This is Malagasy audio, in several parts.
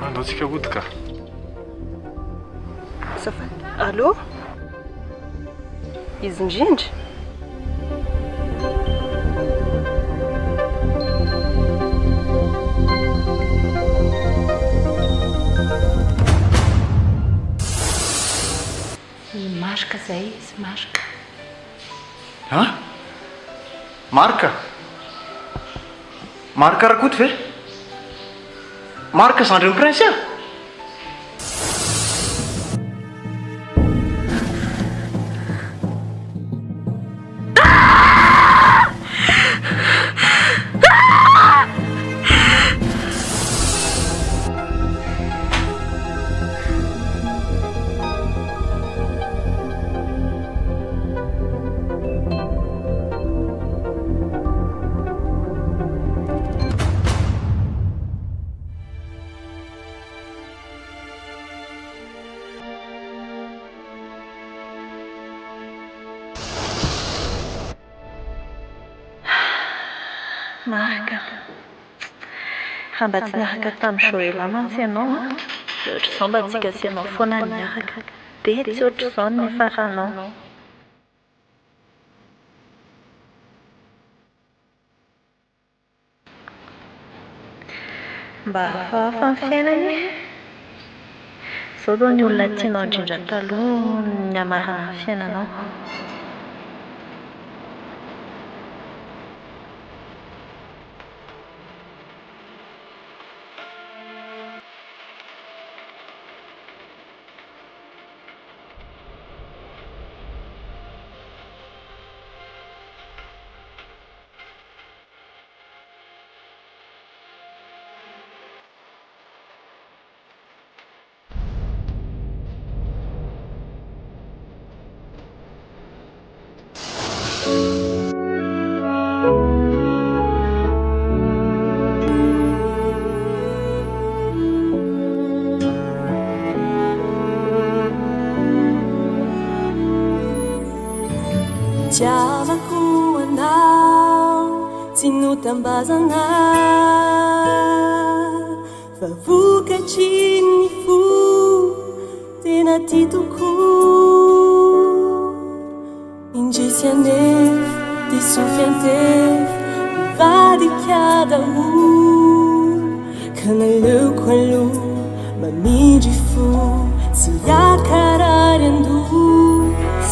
Andaotsika odika. Azafady. Allô? Izy indrindra? Marika zay izy, marika. Ha? Marika? Marika rakoto ve? Marika zandry ny prince a? Marika. Raha mba tsy niaraka tamin'ny Joël mantsy ianao a, dia ohatr'izao mba tsy gasianao foana niaraka. Dia tsy ohatr'izao ny faranao. Mba hafahafa ny fiainana e. Izao izao ny olona tianao indrindra taloha ny hamarana ny fiainanao. Tiavako anao, tsy notambazana, fa vokatry ny fo tena ty tokoa. Indrisy anefa, disofy antefa, mivadika daholo, ka naleoko aloha mamindry fo, tsy akarary andoha.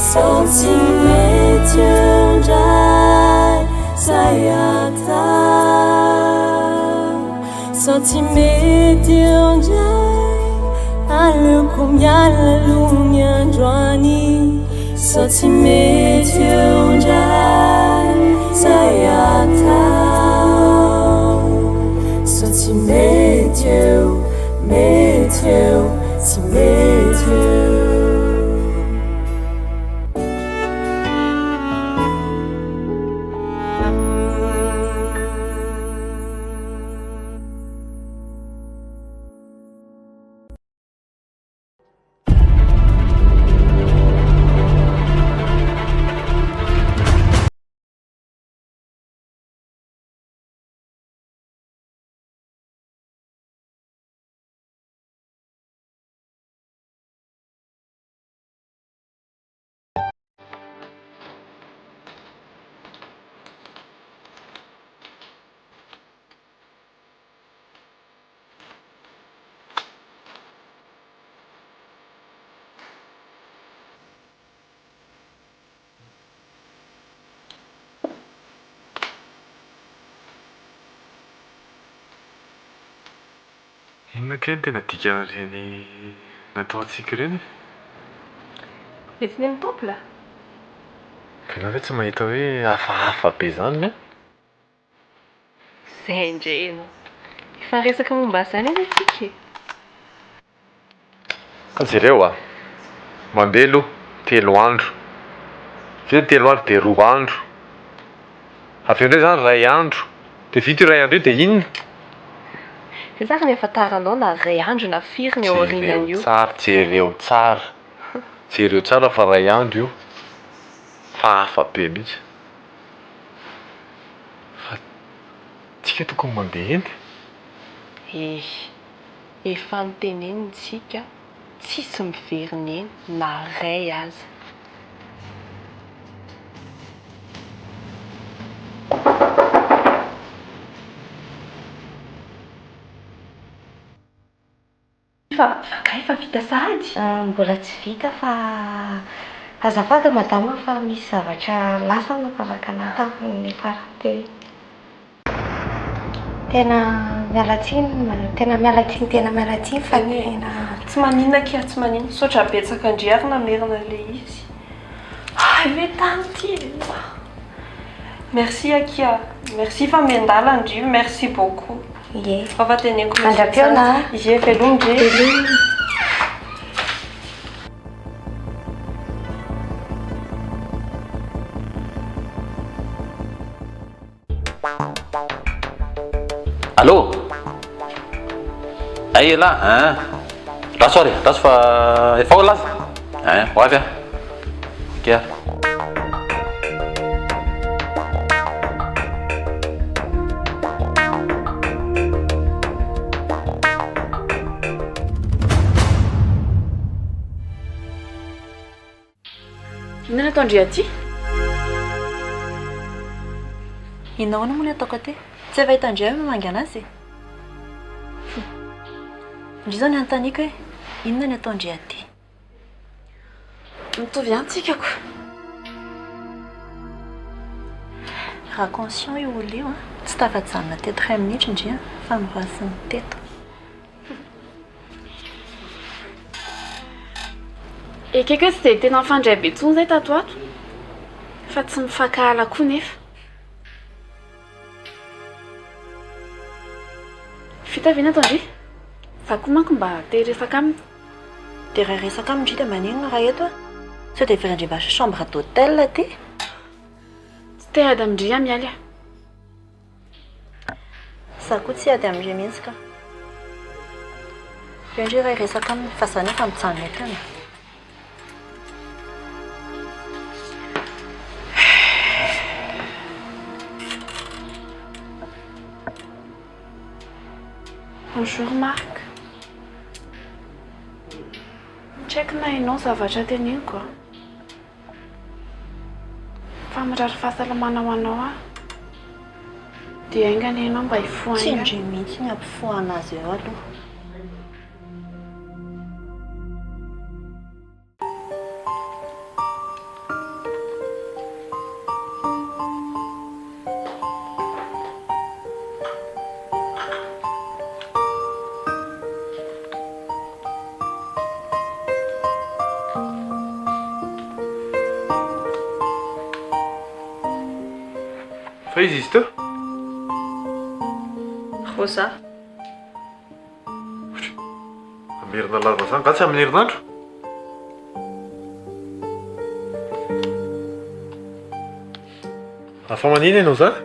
Sao tsy mety andray zay atao, sao tsy mety andray aleoko miala aloha ny androany, sao tsy mety andray zay atao, sao tsy mety eo, mety eo, tsy mety eo. Inona keny tena dikan'ireny nataontsika ireny? Efa ny temple? Ianao ve tsy mahita hoe hafahafa be izany ve? Izay indray ianao. Efa resaka momba izany eny antsika e. Ka jereo a, mandeha aloha 3 andro. Vita 3 andro dia 2 andro. Avy eo indray izany 2 andro. Dia vita io 2 andro io dia inona? Dia tsara ny ahafantaranao na 2 andro na firy ny ao aorianan'io. Jereo tsara. Jereo tsara fa 2 andro io. Fa hafa be mihitsy. Fa tsy tsika tokony mandeha eny. Efa nitenenitsika tsisy miverina eny na ray aza. Fa vita sahady? Mbola tsy vita fa azafady madama fa misy zavatra lasa napavaka anahy tamin'ny farany teo. Tena miala tsiny fa tena Tsy maninona kia, tsy maninona. Sotra betsaka andriary namerina le izy. Ve tany ty. Merci Akia. Merci fa mendala andrio. Merci beaucoup. Ie. Fa teneniko Mandra-piona. Ie, velomdre. Allô? Ay là, hein? Raso fa efa ho laza. Hein, ho avy a. Okey. Inona natao andria ty? Inona hoana moa ny ataoko aty? Tsy efa hitandria hoe mamangy anazy? Indri zao ny anontaniako hoe inona ny atao andria aty? Mitovy antsika ko. Raha conscient io olo io tsy tafajanona teto 5 minitra indria fa mivasiny teto. Ekeko tsy dia tena mifandray be intsony izay tato ato. Fa tsy mifankahala koa nefa. Vita ve natao ndry? Za koa manko mba te resaka aminy. Dia raha resaka amindry dia maninona raha eto a? Sao dia verandre chambre d'hôtel aty? Tsy te ady amindry amialy a. Za koa tsy ady amindry mihitsy ka. Io indray raha resaka aminy fa za nefa mitsanona eto ana. Bonjour Marc. Tsy haiko na ianao zavatra teneniko. Fa mirary fahasalamana ho anao aho. Dia aingana ianao mba hifoha Tsy aingana. indry mihitsy ny ampifohana azy eo aloha. Fa izy izy teo? Rosa. Amerina lava zany, ka tsy amin'ny herinandro? Afa manina ianao zany?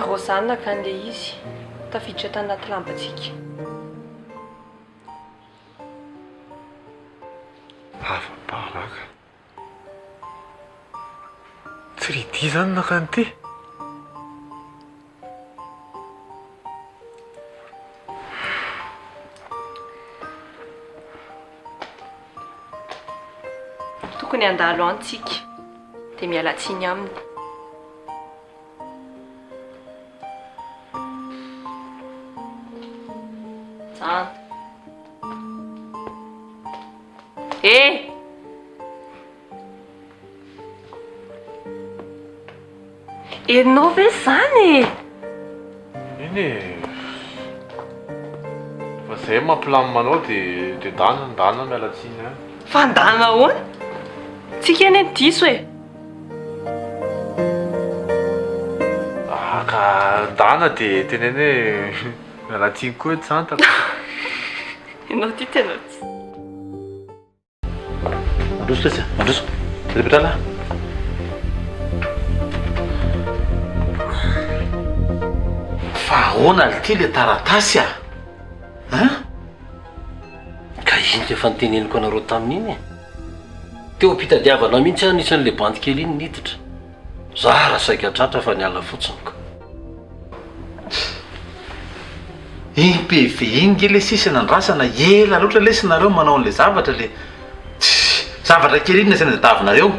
Rosa nakan'le izy. Tafiditra tanaty lambatsika. Afa-baraka. Tsy ridy zany nakany ty. Tokony handalo antsika. Dia miala tsiny aminy. Ianao ve zany? Iny e. Fa zay mampilaminanao dia ndana miala tsiny any. Fa andana ahoana? Tsika eny diso e. Ka ndana dia teneny hoe miala tsiny koa e Tantara. Ianao ty tena tsy. Mandroso lesy, mandroso. Petrala. Fa ahoana ty le taratasy a? Hein? iny efa niteneniko anareo tamin'iny e. Teo ampitadiavana mihitsy anisan'le bandy kely iny niditra. Za raha saika tratra fa niala fotsiny ka. Impv iny nge le sisy nandrasana ela loatra lesinareo manao an'le zavatra le zavatra kely iny nasana tadavinareo.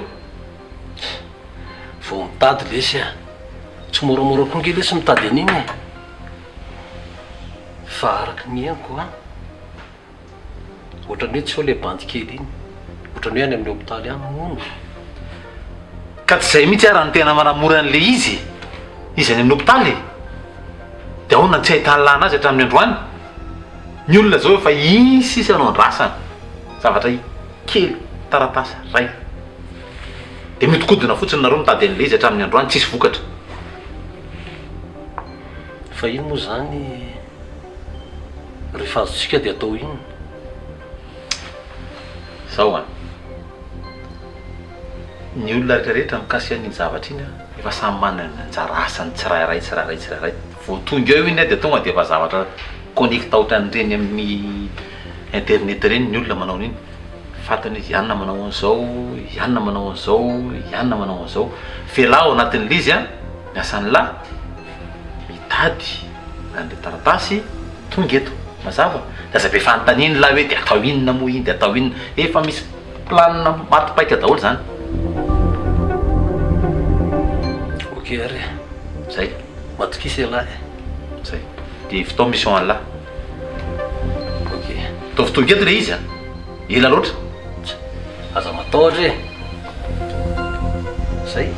Vao mitady lesy a. Tsy moramora koa nge lesy mitady an'iny e. Fa araky ny henoko a. Ohatrany hoe tsy ho le bandy kely iny. Ohatrany hoe any amin'ny hôpitaly any mono. Ka tsy zay mihitsy ara ny tena manamora an'le izy. Izy any amin'ny hôpitaly. Dia ahoana tsy ahitany lana azy hatramin'ny androany. Ny olona zao efa iny sisy anao andrasana. Zavatra kely taratasy ray. Dia mitokodina fotsiny nareo mitady an'le izy hatramin'ny androany tsisy vokatra. Fa iny moa zany rehefa azotsika dia atao iny. Zao a. Ny olona rehetrarehetra mikasika an'iny zavatra iny efa samy manana ny anjara asany tsirairay. Vao tonga eo iny dia tonga dia efa zavatra connecta ohatran'ireny amin'ny internet ireny ny olona manao an'iny. Fantany izy ianona manao an'izao, ianona manao an'izao, ianona manao an'izao. Fela ao anatin'le izy a, ny asany lahy mitady an'le taratasy tonga eto mazava. Da zay be fanontaniany lahy hoe dia atao inona moa iny, dia atao inona. Efa misy planina matipaika daholo zany. Ok ary. Zay. Matokisa lahy. Zay. Dia fotoa mission an'lahy. Ok. Tovy tonga eto le izy a. Ela loatra. Aza matahotra e. Zay.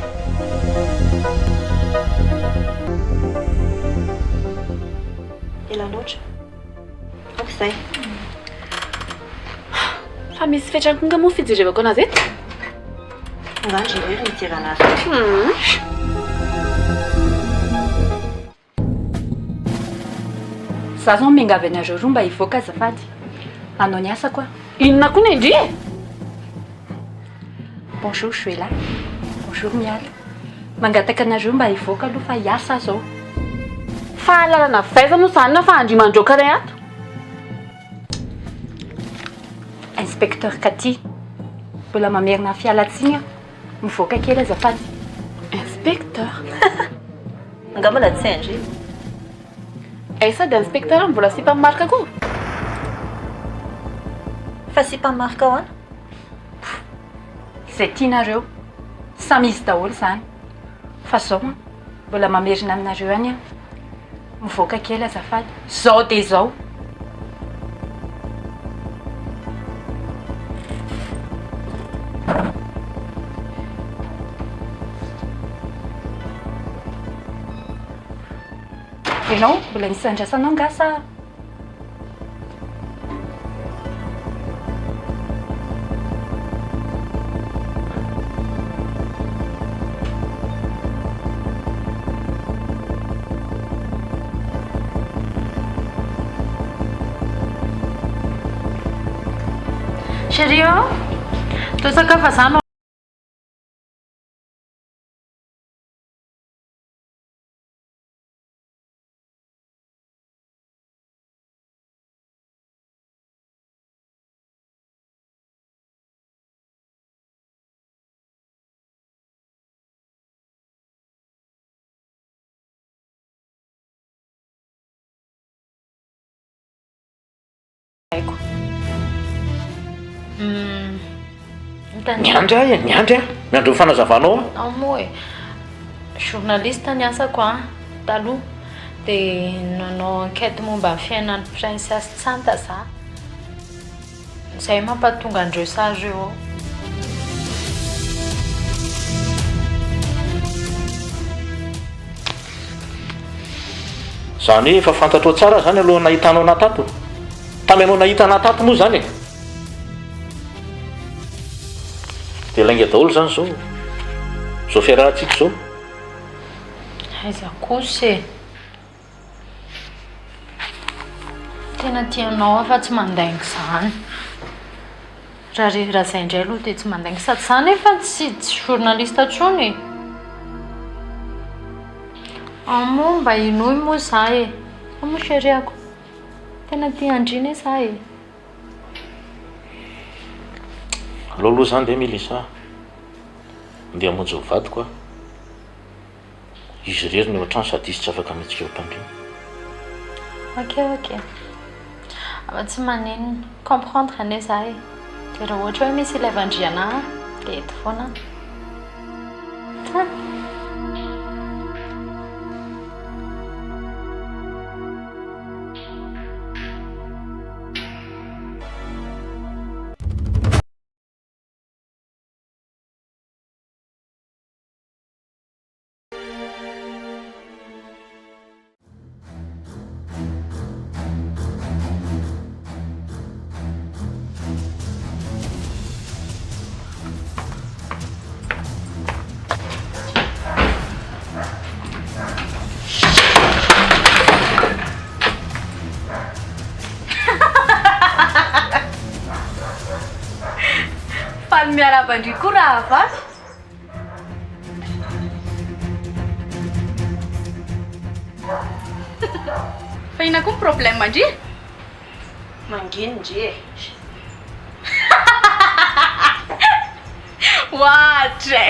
Ela loatra. Ok zay. Fa misy fetrakonga moa fijerevako anazy eto. Angandry irery mijery anazy. Za zao miangavy anareo roa mba hivoaka azafady. Anao ny asa koa. Inona koa ny indri? Bonjour, je suis là. Bonjour, miala. Mangataka anareo mba hivoaka aloha fa hiasa zao. Fahalalana vaiza moa zany na fa andrimandroaka ray ato. Inspecteur Kati. Mbola mamerina fialatsiny aho. Mivoaka kely azafady. Inspecteur? Angamba la tsy andry. Sady inspecteur mbola sy mpamarika koa. Fa sy mpamarika ao any. Izay tianareo. Samy izy daholo zany. Fa zao mbola mamerina aminareo any aho. Mivoaka kely azafady. Zao dia zao. Ianao mbola nisy andrasanao nga sa? Chérie, tô sakafazana. Niandry miandry fanazavanao a. Amo e. Journaliste ny asako a taloha dia nanao enquête momba ny fiainan'ny princesse Tsanta za. Zay mampatonga andreo sary eo. Zany efa fantatrao tsara zany aloha nahitanao natato. Tamy anao nahita natato moa zany e. Dia lainga daholo zany zao. Zao fiarahantsika zao. Aiza kosa e. Tena tianao fa tsy mandaingo zany. Raha zay indray aloha dia tsy mandaingo sady zany efa tsy journaliste intsony. Amo mba inoy moa za e. Amo chérie ako. Tena tia andrina za e. aloaloha zany de milisa andeha monjy mivadiko a izy rery ny eo an-trano sady izy tsy afaka mihetsika eo mpandriny. Ok. Ava tsy manino comprendre ane zahay. De raha ohatra hoe misy ilay vandriana de eto foana. Miarabandry koa raha avaky. Fa ina koa problème ndry? Mangino ndry. Oatra.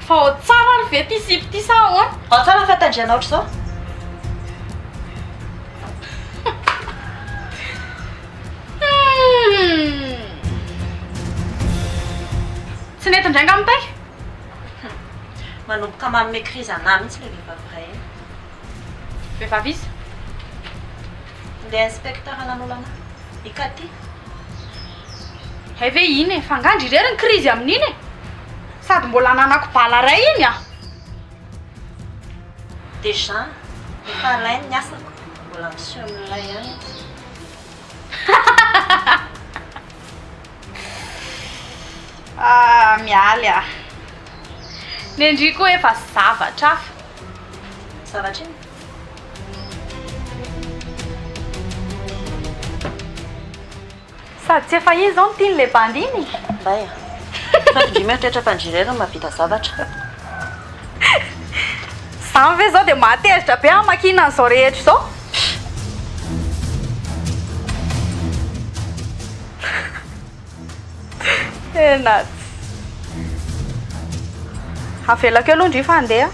Fa ao tsara ny ve ty sipy ty sa ahoana? Ao tsara fatandriana ohatr' zao. Tsy nety ndrainga amintay? Manomboka manome crise anahy mihitsy le vehivavy iray iny. Vehivavy izy? Le inspecteur nanolo anahy. Ikaty. Hay ve iny e? Fangandry irery ny crise amin'iny e? Sady mbola nanako bala ray iny a? Déjà, efa alainy ny asako. Mbola miseho amin'ilay ihany. Mialy a. Ny endry koa efa zavatra hafa. Zavatra iny? Sady tsy efa izy zao ny tiany le bandy iny. Mbay a. Fafindry mieritreritra fandrirera mahavita zavatra. Zany ve zao dia mahatezitra be amakina an'izao rehetra zao. Tena avelako aloha ndry fa andeha.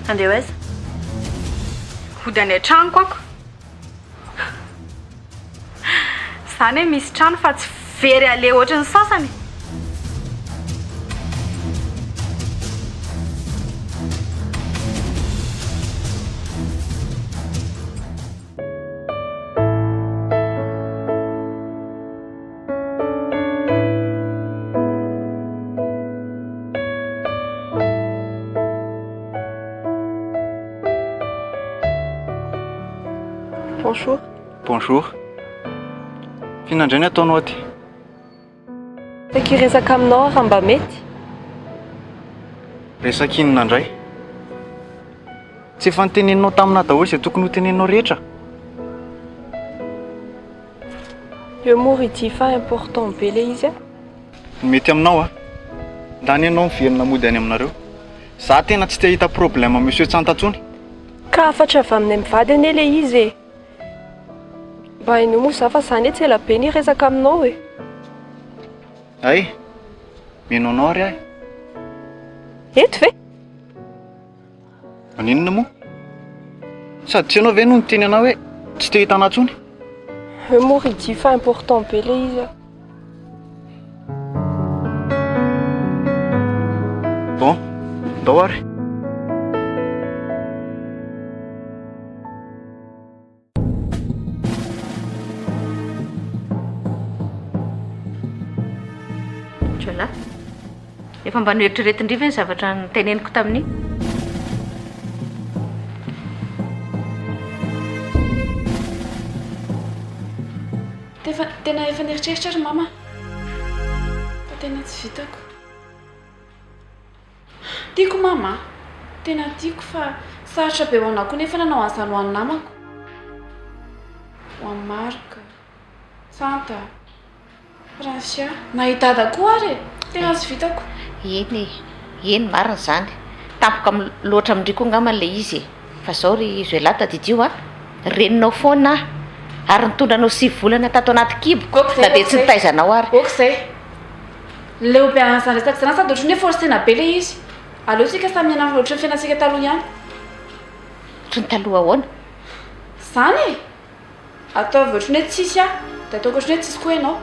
Andeha aiza? Vody any an-tranoko ako. Zany hoe misy trano fa tsy very ale ohatry ny sasany. Bonjour. Bonjour. Fihinana indray ny ataonao aty? Taky resaka aminao raha mba mety. Resaka inona indray? Tsy efa niteneninao taminah daholo izay tokony ho teneninao rehetra? Le mot ity fa important be le izy a. Mety aminao a. Ndany ianao miverina mody any aminareo. Za tena tsy te hita problème monsieur Tsantatsony. Ka afatra avy amin'ny mivady ane le izy e. Mba hainao moa za fa zany tsy ela be ny resaka aminao e. Ay, menonao ary ahy. Eto ve? Maninona moa? Sady tsy ianao ve no niteny anao hoe tsy te hita anahy intsony? Le mot ity fa important be le izy a. Bon, ndao ary. Jola, efa mba noeritrretin-driva ny zavatra niteneniko tamin'iny. Tena efa nieritreritra ry mama. Fa tena tsy vitako. Tiako mama, tena tiako fa sarotra be ho anako nefa nanao an'izany ho an'ny namako. Ho an'ny Marika, Santa, Francia, nahita dada koa ary. Tena tsy vitako. Eny marina zany. Tampoka loatra amindry koa ngama le izy. Fa zao ry Zoela tadidio a. Reninao foana. ary nitondranao 7 volana tato anaty kibo Gôko zay, na dia gôko tsy zay. nitaizanao ary. Gôko zay. Le opian'izany resaka zany sady ohatran'ny hoe force tena be le izy. Aleo sika samy mianarana ohatran'ny fiainantsika taloha ihany. Ohatry ny taloha ahoana? Zany e. Ataovy ohatran'ny hoe tsisy dia ataoko ohatran'ny hoe tsisy koa ianao.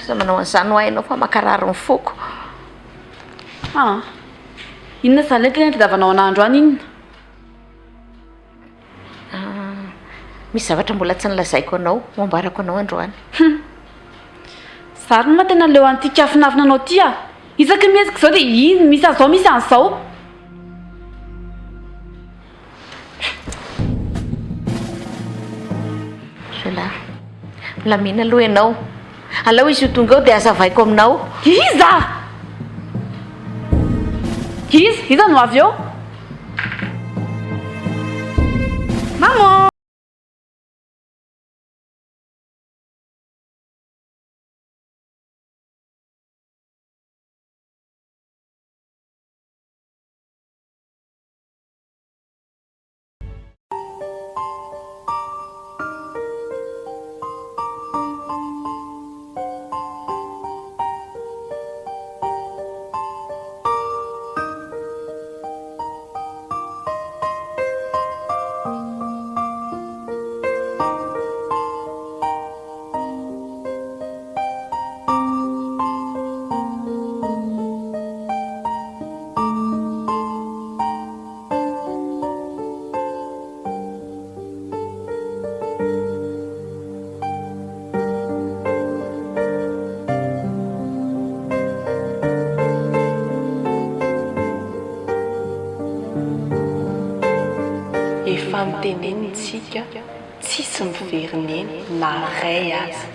Za manao an'izany ho hainao fa makarary ny foko. Inona izany le tena tadiavanao an'andro any inona? Misy zavatra mbola tsy nilazaiko anao mambarako anao androany. Zary ma tena leo an'ity kafinavina anao ty a. Isaky mihetsika izao dia ino misy an'izao misy an'izao. Zalahy, milamina aloha ianao. Alao izy io tonga eo dia azavaiko aminao. Iza! Iza no avy eo? Maman! Efa mitenenitsika tsisy miverineny na ray aza.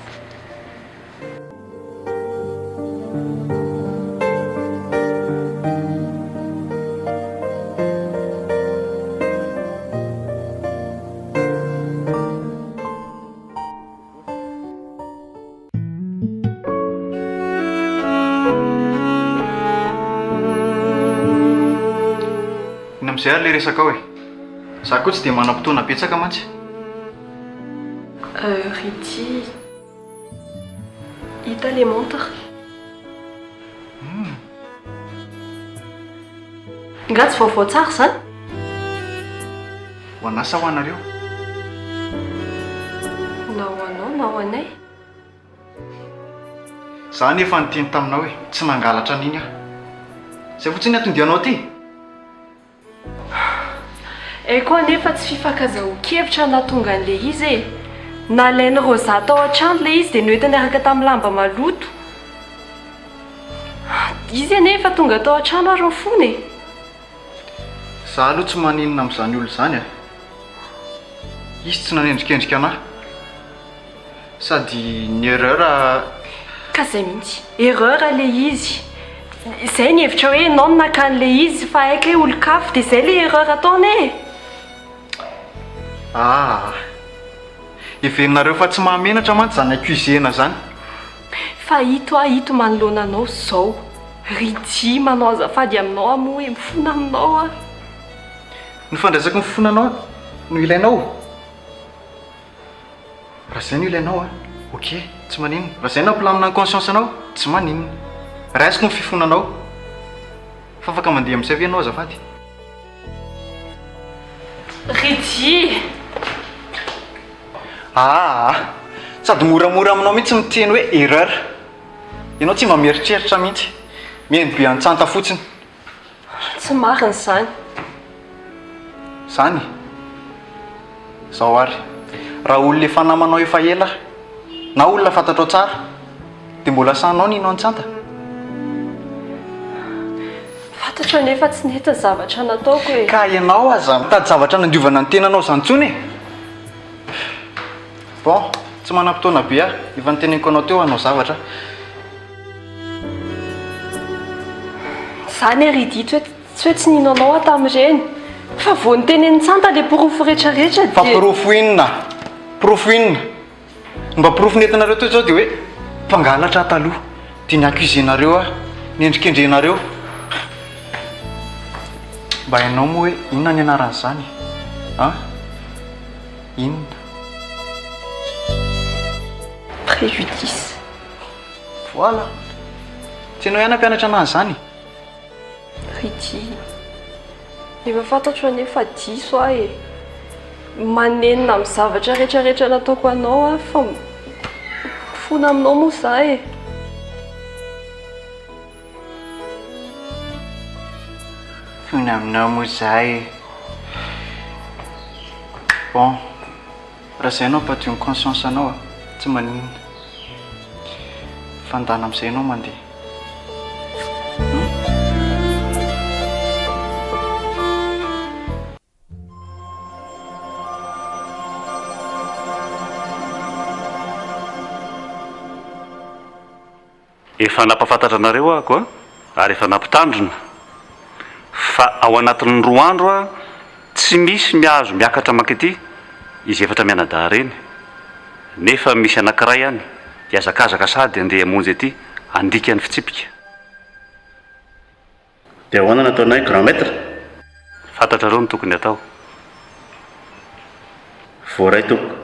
Ina amin'izay ary le resaka hoe za koa tsy dia manam-potoana betsaka mantsy. Rity hita le montre. Nga tsy vaovao tsara zany. Ho anasa ho anareo. Na ho anao na ho anay. Za nefa niteny taminao hoe tsy nangalatra an'iny aho. Zay fotsiny atondianao ty. Koa nefa tsy fifankazaho-kevitra nahatonga an'le izy e. Nalainy roza tao an-trano le izy dia noentiny araka tamin'ny lamba maloto. Izy nefa tonga tao an-trano ary fony e. Za aloha tsy maninona amin'izany olo izany a. Izy tsy nanendrikendrika anahy. Sady ny erreur ka zay mihitsy erreur le izy. Izay ny hevitra hoe ianao no naka an'le izy fa haika hoe olo-kafo dia izay le erreur ataony e. Everinareo fa tsy mahamenatra mantsy zany accusena zany. Fa hito manoloana anao zao. Rity manao azafady aminao amoa hoe mifona aminao a. Ny fandraisako mifona anao no ilainao. Raha izay no ilainao a, ok, tsy maninona. Raha izay nampilamina ny conscience anao, tsy maninona. Raisiko ny fifonanao. Fa afaka mandeha amin'izay ve ianao azafady? Rity! Sady moramora aminao mihitsy miteny hoe erreur. Ianao tsy mba mieritreritra mihitsy. Mihaino be an-tsanta fotsiny. Tsy marina izany. Zany? Zao ary. Raha olona efa namanao efa ela na olona fantatrao tsara dia mbola sahanao ninao an-tsanta. Fantatra nefa tsy nety ny zavatra nataoko e. Ka ianao aza mitady zavatra nandiovana ny tenanao izany intsony e. Bon, tsy manam-potoana be aho. Efa niteneniko anao teo hanao zavatra. Zany Rity tsy hoe tsy ninonao tamin'ireny. Fa vao nitenen'ny tsanta le porofo rehetrarehetra dia... Fa porofo inona? Porofo inona? Mba porofo nentinareo teo zao dia hoe mpangalatra taloha dia ny accusenareo aho, niendrikendrenareo. Mba hainao moa hoe inona ny anaran'izany? Ah, inona? Préjudice. Voilà. Tsy anao ihany ampianatra anazy zany. Rity. Efa fantatro anefa diso aho e. Manenina amin'ny zavatra rehetrarehetra nataoko anao a fa fona aminao moa za e. Fona aminao moa zahay. Bon, raha izay anao mpa tion conscience anao a, tsy maninona. Fandana amin'izay anao mandeha. Efa nampafantatra anareo ahako a, ary efa nampitandrina fa ao anatin'ny 2 andro a tsy misy miazo miakatra makety izy efatra mianadahy reny, nefa misy anankiray ihany hiazakazaka sady andeha hamonjy aty andika ny fitsipika. Dia ahoana nataonay grand maître? Fantatra reo ny tokony atao. Voaray tompoko.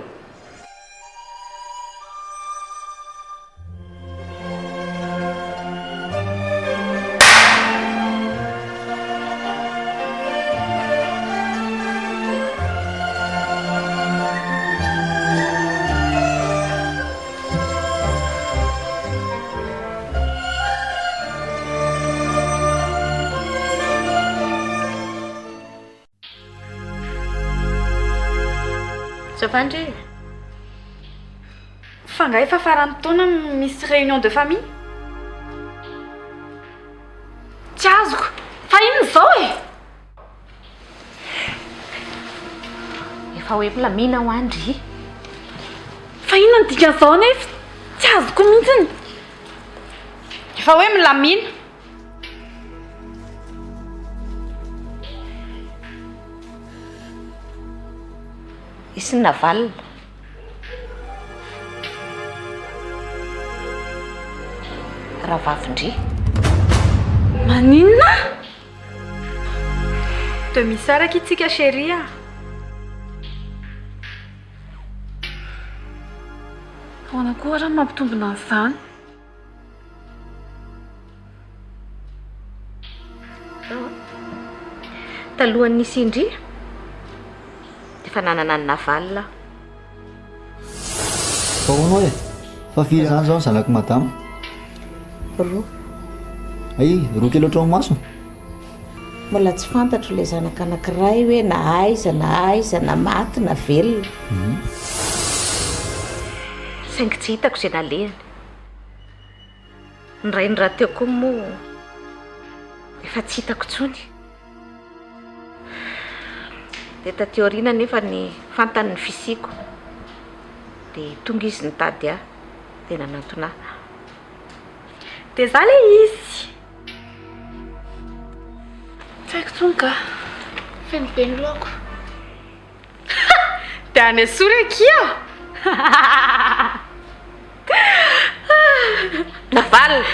Zafandry. Fangahy efa farany taona misy réunion de famille. Tsy azoko. Fa inona izao e? Efa hoe milamina ho Andry. Fa inona ny dikan'izao nefa? Tsy azoko mihitsiny. Efa hoe milamina. Isy navalina. Raha vavindry. Maninona? De misaraka itsika chérie. Ahoana koa raha mampitombona an'izany? Talohan'ny nisy indry efa nanana ny navalina. Fa hono e, fa firy zany zao ny zanako madama? 2. Ay, 2 kilo otrao maso. Mbola tsy fantatro ilay zanaka anankiray hoe na aiza na maty na velona. Saingy tsy hitako izay nalehany. Ny ray ny raha teo koa moa efa tsy hitako intsony. Dia taty aoriana nefa ny fantan'ny fisiko. Dia tonga izy nitady ahy dia nanantona ahy. Dia za le izy. Tsy haiko intsony ka. Feno be ny lohako. Dia any Sory kia. Navalina.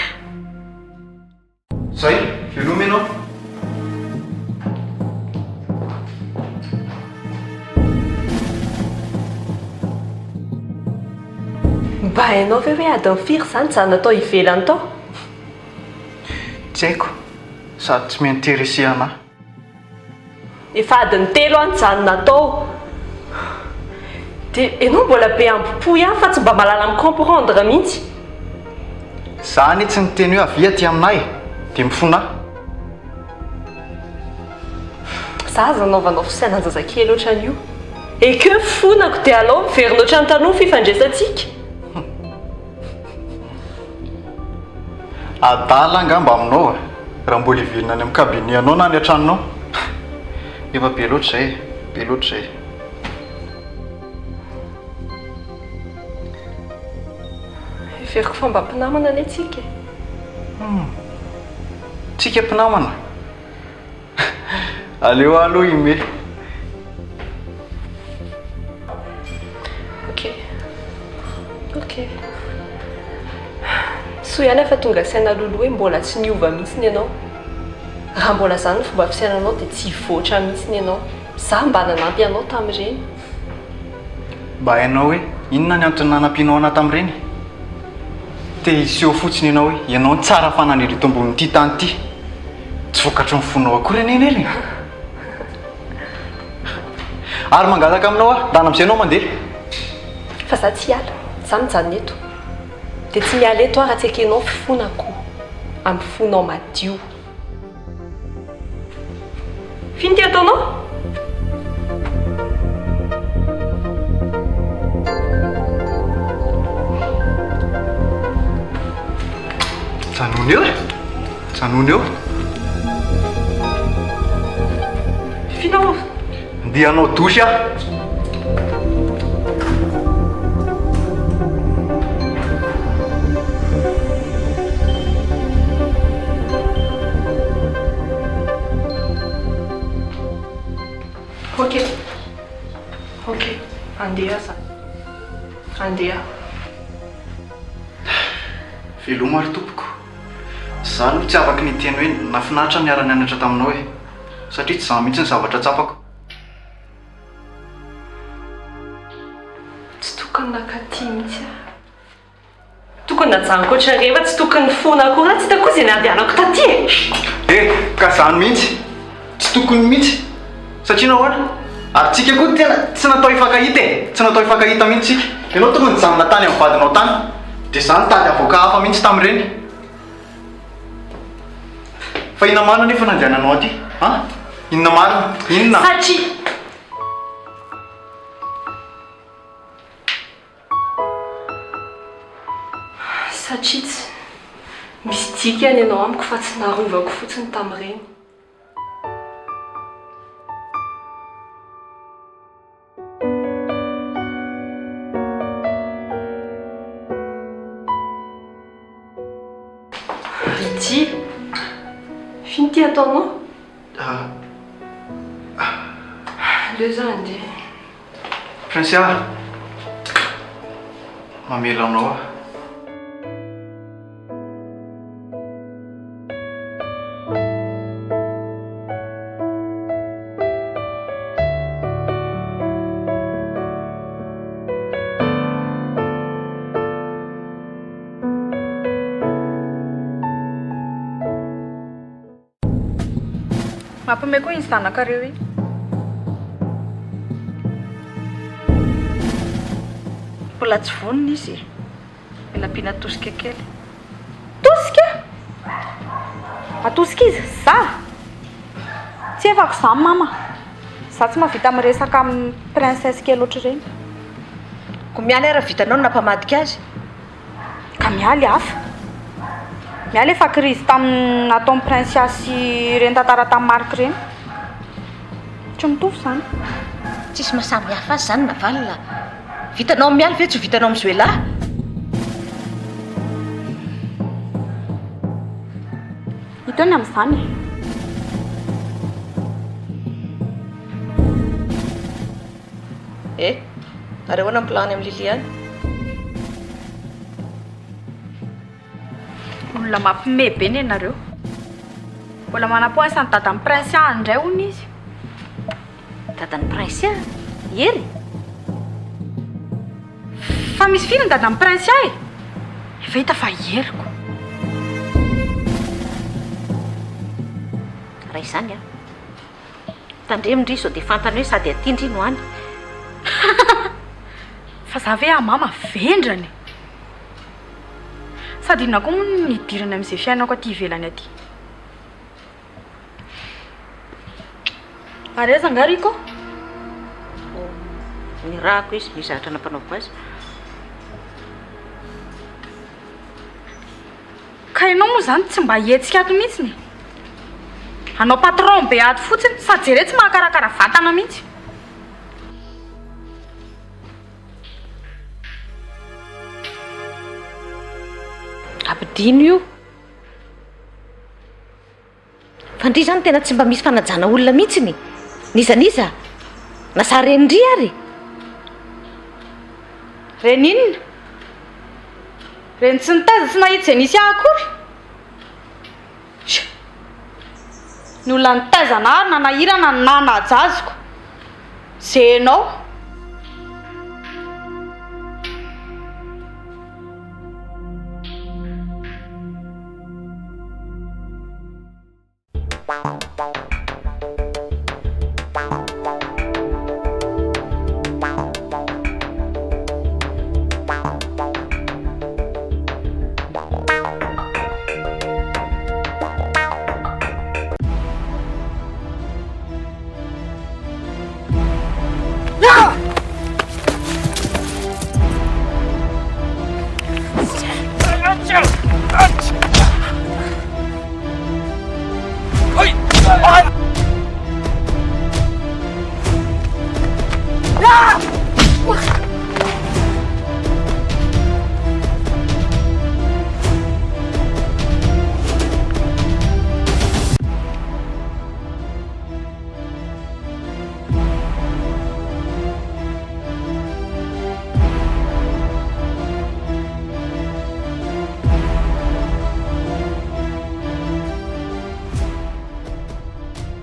Zay, veloma ianao. Mba hainao ve hoe adiny firy zany zany natao ivelany tao? Tsy haiko, sady tsy m'intéressé anahy. Efa adiny 3 any zany natao. Dia ianao mbola be ampopo ihany fa tsy mba malala mi-comprendre mihitsy. Zany tsy niteny hoe avy aty aminahy dia mifona ahy. Za zanaovanao fisainanjazakely ohatran'io. Ekeo fonako dia alao miverina ohatrany tanoha fifandraisantsika. Adala angamba aminao raha mbola hivelona any amin'ny cabinet anao na any an-tranonao. Efa be loatra izay, be loatra izay. Everiko fa mba mpinamana anie tsika. Tsika mpinamana. Aleo aloha ime. Ok. So ihany efa tonga saina lolo hoe mbola tsy niova mihitsiny ianao. Raha mbola zany ny fomba fisainanao dia tsy voatra mihitsiny ianao. za mba nanampy anao tamin'ireny. Mba hainao hoe inona ny antony nanampianao ana tamin'ireny? Te hiseho fotsiny ianao hoe ianao ny tsara fanan'ireo tombonin'ity tany ity. Tsy vokatry ny fonao akory aneny. Ary mangataka aminao aho, dana amin'izay ianao mandeha. Fa za tsy hiala, za mijanona eto. Dia tsy miala eto raha tsy ekenao fifonako amin'ny fonao madio. Fino ty ataonao? Janony eo e! Janony eo! Finao? Andeha hanao dosy aho. Okej. Andeha za. Andeha. Veloma ary tompoko. Za aloha tsy afaka ny teny hoe nafinaritra niara-nianatra taminao e. Satria tsy za mihitsy ny zavatra tsapako. Tsy tokony nakaty mihitsy a. Tokony najanoko ohatrany rehefa tsy tokony fona akory tsy takoa izay nandehanako taty e. Ka zany mihitsy. Tsy tokony mihitsy. Satria nahoana? Ary tsika koa tena tsy natao hifankahita e. Tsy natao hifankahita mihitsy tsika. Ianao tokony nijanona tany amin'ny vadinao tany. Dia za nitady avoaka hafa mihitsy tamin'ireny. Fa inona marina nefa nandehananao aty? Ha? Inona marina? Inona? Satria tsy misy dikany ianao amiko fa tsy narovako fotsiny tamin'ireny. Ity fino ty ataonao? Leo za andeha. Francia, mamela anao aho. Mampime koa iny zanakareo iny. Mbola tsy vonona izy. Mila ampiana tosika kely. Tosika? Atosika izy? Za? Tsy efako zany mama. Za tsy mahavita miresaka amin'ny princesse kely ohatr'ireny. Ko miala raha vitanao nampamadika azy. Ka mialy hafa. Miala efa crise tamin'ny nataon'ny princesse ireny tantara tamin'ny marika ireny. Tsy mitovy zany. Tsisy mahasamy hafa azy zany na valina. Vitanao mialy ve tsy vitanao mizoela? Hitony amin'izany. Ary ahoana ny plany amin'ny Liliane? Olona mampime be ny ianareo. Mbola manam-poana ny dadan'ny prince indray hono izy. Dadan'ny prince? Ery? Fa misy firy ny dadan'ny prince e? Efa hita fa eriko. Raha izany a. Tandremindry sao dia fantany hoe sady atindry no any. Fa za ve mama vendrany. Sady inona koa moa nidirana amin'izay fiainako aty ivelany aty. Ary aiza angariko? Ny rahako izy, ny zavatra nampanaoviko azy. Ka ianao moa zany tsy mba hetsika ato mihitsy. Anao patron be ato fotsiny, sady jereo tsy mahakarakara vatana mihitsy. Ampidino io. Fandry zany tena tsy mba misy fanajana olona mihitsy ny. Nizaniza. Nasa renindry ary. Reninina? Reny tsy nitaiza tsy nahita izay nisy akory. Ny olona nitaiza na nahirana na najaziko. Zenao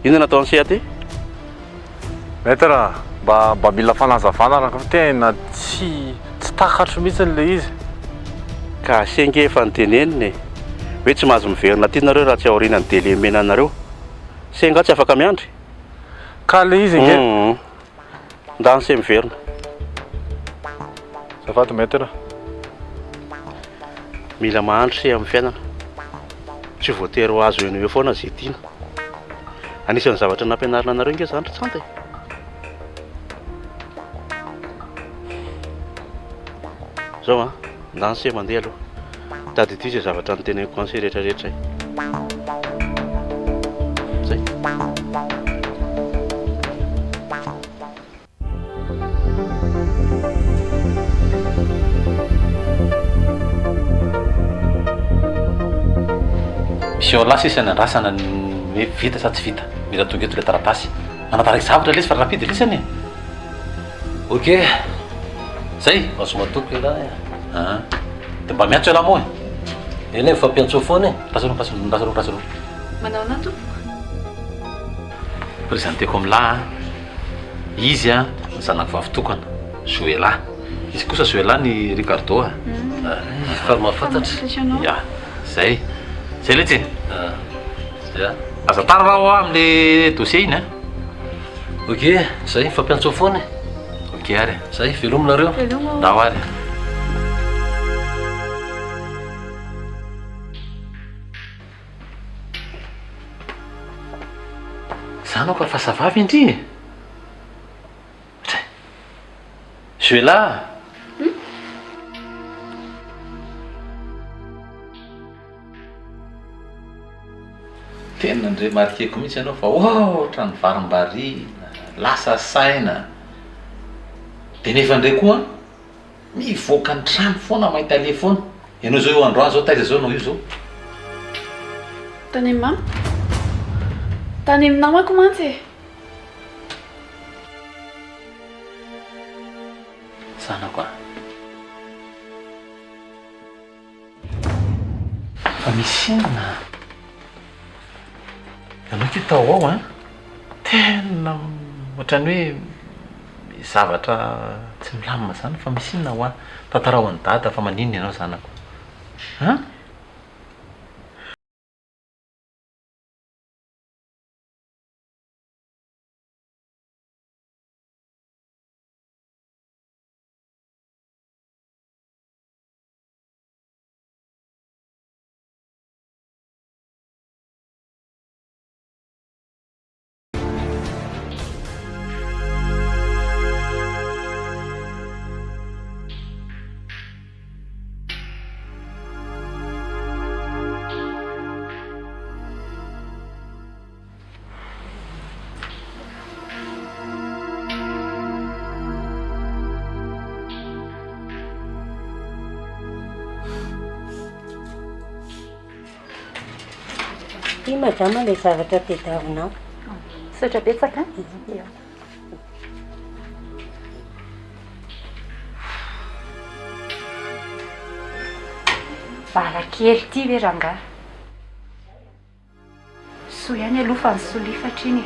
Inona natao ny sehaty? Maître, mba mila fanazavana raha tena tsy takatro mihitsy le izy. Ka sengy efa nyteneniny hoe tsy mahazo miverina tianareo raha tsy aoriana ny délai menanareo. Senga tsy afaka miandry. Ka le izy nge ndany se miverina. Zafady maître. Mila mahandro se amin'ny fiainana. Tsy voatery ho azo eno eo foana zay tiana. Anisan'ny zavatra nampianarina anareo nge zany tritsanta. Zao ndany se mandeha aloha. Tady ity zay zavatra niteneniko anse rehetrarehetra. Zay. Misy ao lasa isany andrasana hoe vita sa tsy vita. Mila tonga eto le taratasy. Anataraky zavatra lesy fa rapide lesany. Ok. Zay, azo matoky lahy. Dia mba miantso ela moa. Eny mifampiantso foana. Rasaroa. Manao na tompoko. Présenteko amilay izy ny zanako vavitokana Joela. Izy kosa Joela ny Ricardo. Fa mahafantatra. Ya, zay. Zay le tsy. Ya. Aza tara raha amin'le dossier iny. Ok, zay mifampiantso foana. Ok ary. Zay velominareo. Ndao ary. Zanako fa savavy indri. Joela. Tena ndre marikeko mihitsy ianao fa ohatrany varim-barina, lasa saina. Dia nefa ndray koa mivoaka ny trano foana mahita le foana. Ianao zao eo androany zao taiza zao nao io zao. Tany amin'ny mama. Tany amin'ny namako mantsy. Zanako fa misy inona. Ianao ty tao ao tena ohatrany hoe zavatra tsy milamina zany fa misy inona ho tantara ho any dada fa maninona ianao zanako. Ty madama le zavatra tediavinao. Sotra betsaka. Barakely ty ve rangahy. So ihany aloha fa ny solifatry iny.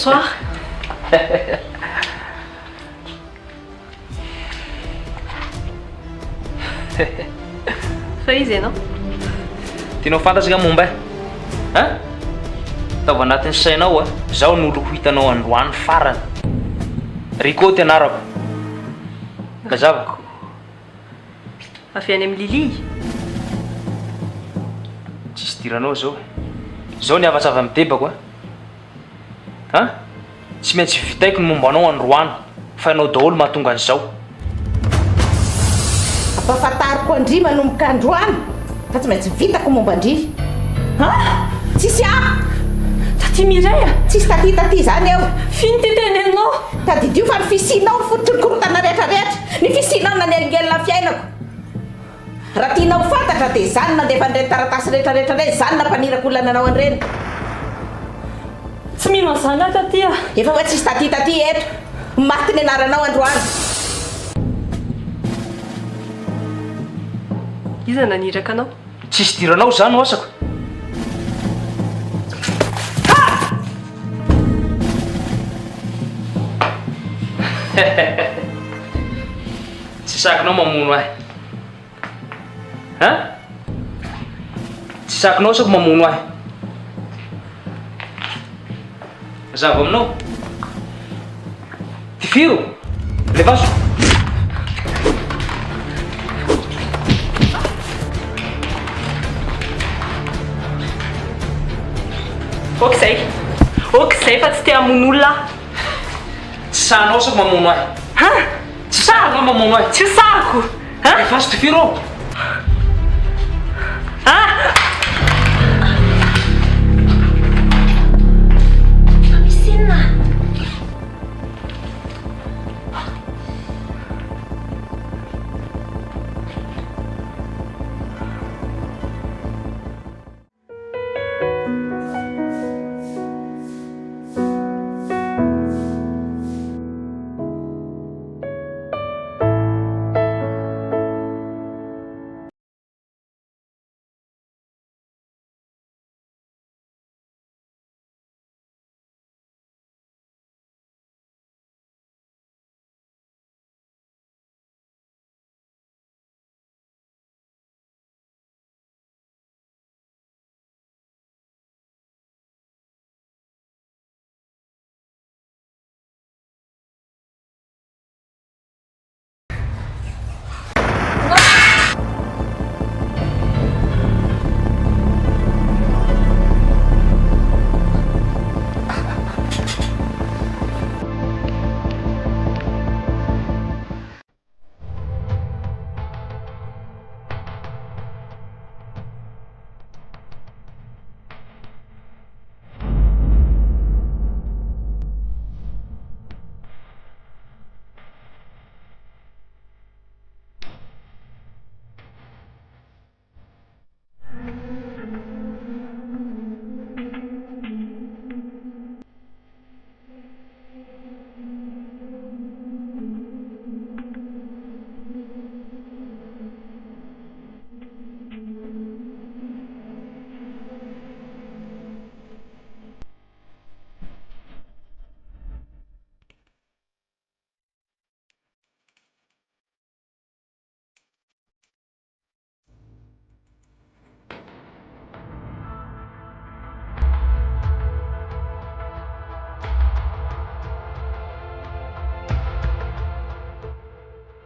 Bonsoir. Fa izy ianao? Tianao fantatsika momba e? Taova anatin'ny sainao a, zaho ny olo ho hitanao androany farany. Ricot ty anarako. Mazava. Avy any amin'ny Lily. Tsisy diranao zao. Zao ny afatsy avy amin'ny tebako a. Tsy maintsy vitaiko ny momba anao androany fa ianao daholo mahatonga an'izao. Ampahafantariko andry manomboka androany fa tsy maintsy vitako momba andry. Tsisy Taty Miray a? Tsisy taty zany eo. Fino ty tenenao. Tadidio fa ny fisinao ny fototrokorotana rehetrarehetra. Ny fisinao nanelingelina fiainako. Raha tianao fantatra dia zany nandefa an'ireny taratasy rehetrarehetra ireny, zany nampanirako olona nanao an'ireny. Tsy mino an'izany aho taty a. Efa fa tsisy taty eto. Maty ny anaranao androany. Iza naniraka anao? Tsisy diranao zany ho asako. Tsy sakinao mamono ahy. Tsy sakinao sako mamono ahy. Mazava aminao. Ty firo. Levaso. Okizay fa tsy te hamono olona. Tsy sahanao sako mamono ahy. Tsy sahanao mamono ahy. Tsy sahako. Levaso ty firo.